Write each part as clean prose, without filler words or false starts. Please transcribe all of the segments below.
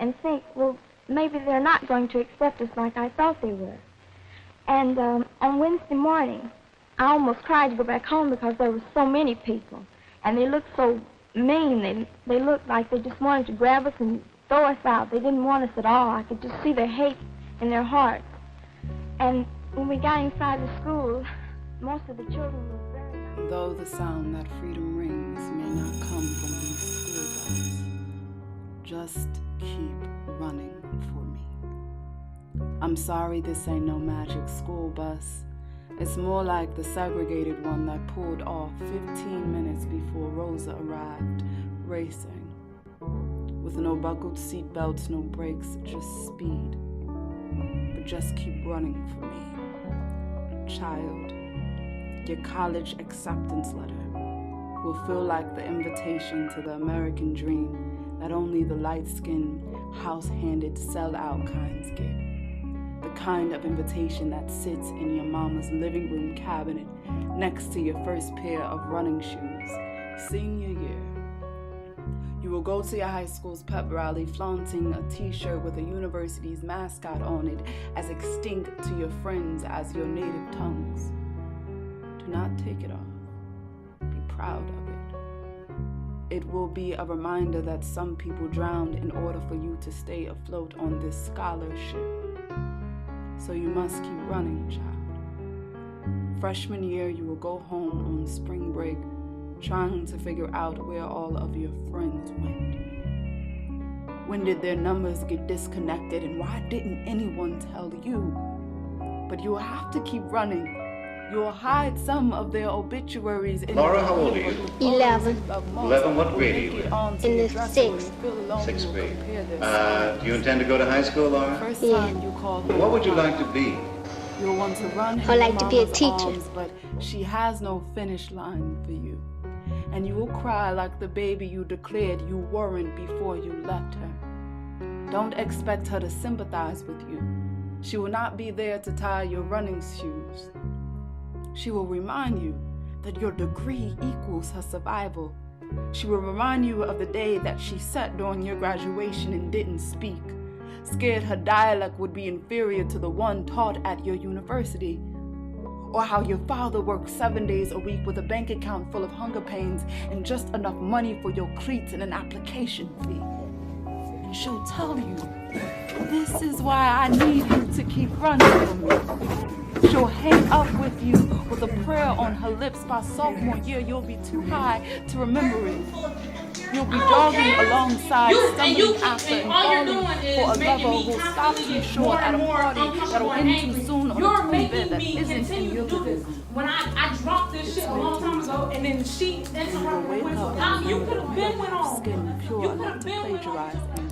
and think, well, maybe they're not going to accept us like I thought they were. And on Wednesday morning, I almost cried to go back home because there were so many people. And they looked so mean. They looked like they just wanted to grab us and throw us out. They didn't want us at all. I could just see their hate in their hearts. And when we got inside the school, most of the children were very nice. Though the sound that freedom rings may not come from these school bells, just keep running for me. I'm sorry this ain't no magic school bus. It's more like the segregated one that pulled off 15 minutes before Rosa arrived, racing. With no buckled seat belts, no brakes, just speed. But just keep running for me. Child, your college acceptance letter will feel like the invitation to the American dream that only the light-skinned, house-handed, sell-out kinds get. The kind of invitation that sits in your mama's living room cabinet next to your first pair of running shoes, senior year. You will go to your high school's pep rally flaunting a t-shirt with the university's mascot on it as extinct to your friends as your native tongues. Do not take it off. Be proud of it. It will be a reminder that some people drowned in order for you to stay afloat on this scholarship. So you must keep running, child. Freshman year, you will go home on spring break, trying to figure out where all of your friends went. When did their numbers get disconnected, and why didn't anyone tell you? But you will have to keep running. You will hide some of their obituaries in Laura, how old are you? 11. 11, what grade are you in? In the 6th. 6th grade. Do you intend to go to high school, Laura? Yeah. What would you like to be? You'll want to run I'd like to be a teacher. arms, but she has no finish line for you. And you will cry like the baby you declared you weren't before you left her. Don't expect her to sympathize with you. She will not be there to tie your running shoes. She will remind you that your degree equals her survival. She will remind you of the day that she sat during your graduation and didn't speak, scared her dialect would be inferior to the one taught at your university, or how your father worked 7 days a week with a bank account full of hunger pains and just enough money for your cleats and an application fee. And she'll tell you, this is why I need you to keep running for me. She'll hang up with you with a prayer on her lips. By sophomore year, you'll be too high to remember it. You'll be jogging alongside, stumbling after and falling for a lover who'll stop you short at a party that'll end too soon on a twin bed that isn't in your living room. When I dropped this shit a long time ago, and then she then You will wake up and you could have been went on. skin pure enough to plagiarize in.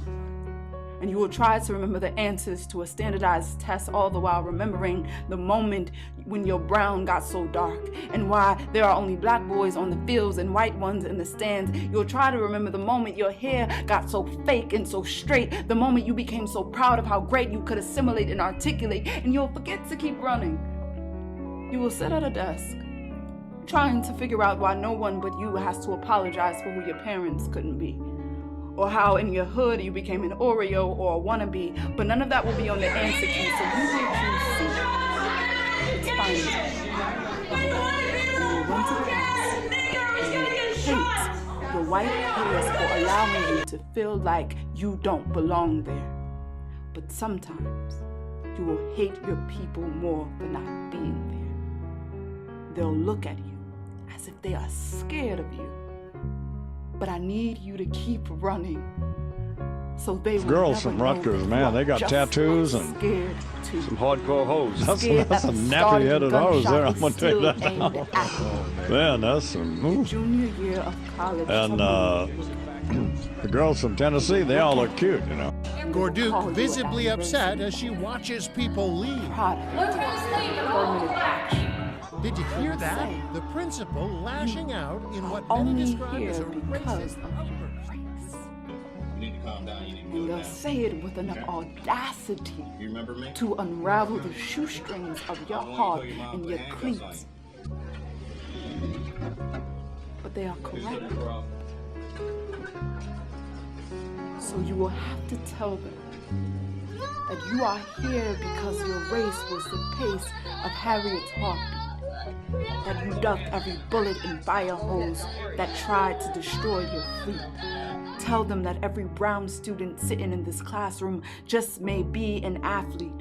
And you will try to remember the answers to a standardized test, all the while remembering the moment when your brown got so dark and why there are only black boys on the fields and white ones in the stands. You'll try to remember the moment your hair got so fake and so straight, the moment you became so proud of how great you could assimilate and articulate, and you'll forget to keep running. You will sit at a desk, trying to figure out why no one but you has to apologize for who your parents couldn't be. Or how in your hood you became an Oreo or a wannabe, but none of that will be on the answer key, so you will choose C. It's fine. And you went to class, and you hate your white peers for allowing you to feel like you don't belong there. But sometimes you will hate your people more for not being there. They'll look at you as if they are scared of you. But I need you to keep running. So they will Girls from Rutgers, man, they got tattoos and some hardcore hoes. That's a nappy-headed hose there, I'm going to tell you that now. Man, that's some... Junior year of college. And the girls from Tennessee, they all look cute, you know. Gorduke visibly upset as she watches people leave. Did you hear that? The principal lashing out in what many describe as a racist outburst. And they'll say it with enough audacity to unravel the shoestrings of your heart and your cleats. But they are correct. So you will have to tell them that you are here because your race was the pace of Harriet's heartbeat, that you ducked every bullet and fire hose that tried to destroy your fleet. Tell them that every brown student sitting in this classroom just may be an athlete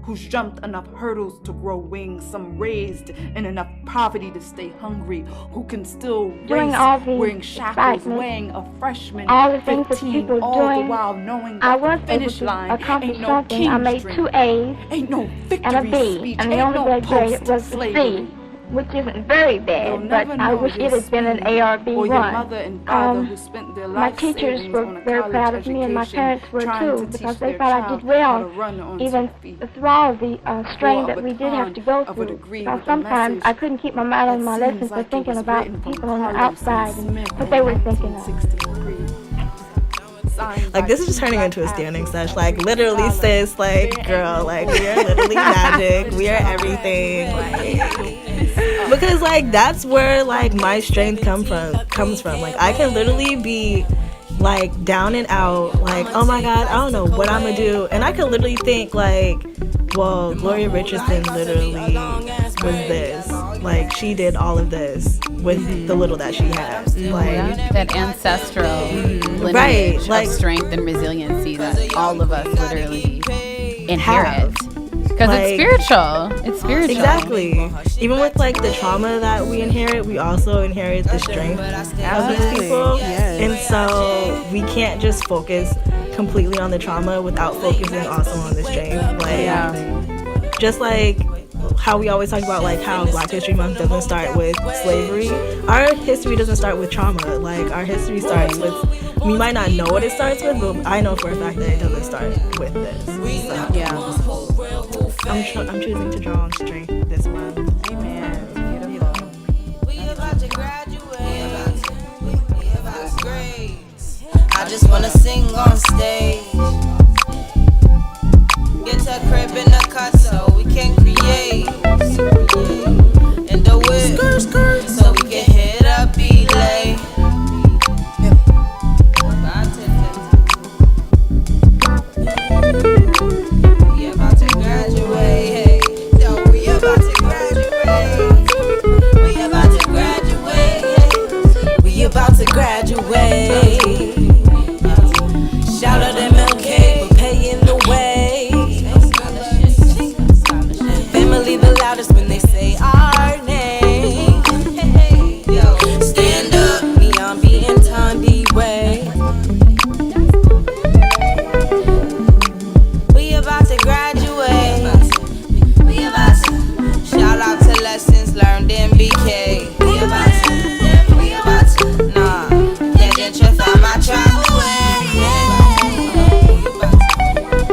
who's jumped enough hurdles to grow wings, some raised in enough poverty to stay hungry, who can still race wearing shackles, weighing a freshman, all the things that 15, people all doing, the while knowing I that was the finish able to line accomplish ain't no something. I made king's 2 dream, A's ain't no and a victory B, speech, and the ain't only no bad grade was the post-slavery. C, which isn't very bad, but I wish it had been an A or B1. Or your mother and father who spent their My life teachers savings were on a very college proud of me, and my education, parents were trying too, to because teach they their thought I child did well, how to run on even 2 feet. through all the strain Or a that we did have to baton go of a through. degree Because with a sometimes message I couldn't keep my mind on my that seems lessons for like it thinking was about written from people on the Carlos outside and Smith what in they were thinking of. 1963. Like, this is just turning into a standing sesh. Like, literally, sis, like, girl, like, we are literally magic. We are everything. Like, because, like, that's where, like, my strength comes from. Like, I can literally be, like, down and out. Like, oh, my God, I don't know what I'm going to do. And I could literally think, like, well, Gloria Richardson literally was this. Like, she did all of this with the little that she had. Like, that ancestral lineage right, like, of strength and resiliency that all of us literally inherit. Because it's spiritual. It's spiritual. Exactly. Even with, like, the trauma that we inherit, we also inherit the strength of these people. Yes. And so we can't just focus completely on the trauma without focusing also on the strength. Like, just like how we always talk about, like, how Black History Month doesn't start with slavery. Our history doesn't start with trauma. Like, our history starts with, we might not know what it starts with, but I know for a fact that it doesn't start with this. So, yeah. I'm choosing to draw on strength this month. Amen. I just wanna sing on stage. Get a crib in the cut so we can create. And the whip so we can hit up belay. We about to graduate. So we about to graduate. We about to graduate. We about to graduate. Shout out to MLK for paying the way. Family the loudest when they say our name. Stand up, Neon B and Time B way. We about to graduate. We about to shout out to lessons learned in BK. We about to, nah, can't gentrify my travel way.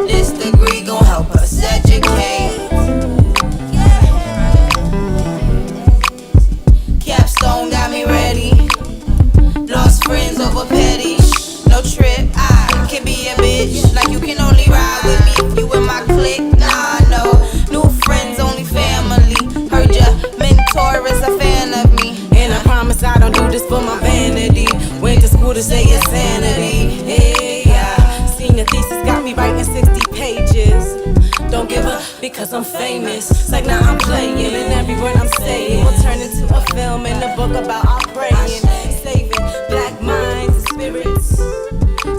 This degree gon' help us educate. Capstone got me ready. Lost friends over petty. No trip, I can be a bitch. Like you can only ride with me if you in my clique. Nah, no. New friends, only family. Heard ya mentor is a fan of me. And I promise I don't do this for my vanity. Went to school to say insanity. Yeah, senior thesis got me writing 60 pages. Don't give up because I'm famous. It's like now I'm playing, and every word I'm saying will turn into a film and a book about our praying, saving black minds and spirits.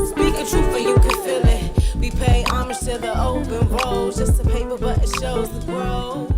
Speak a truth for you can feel it. We pay homage to the open roads, just a paper, but it shows the growth.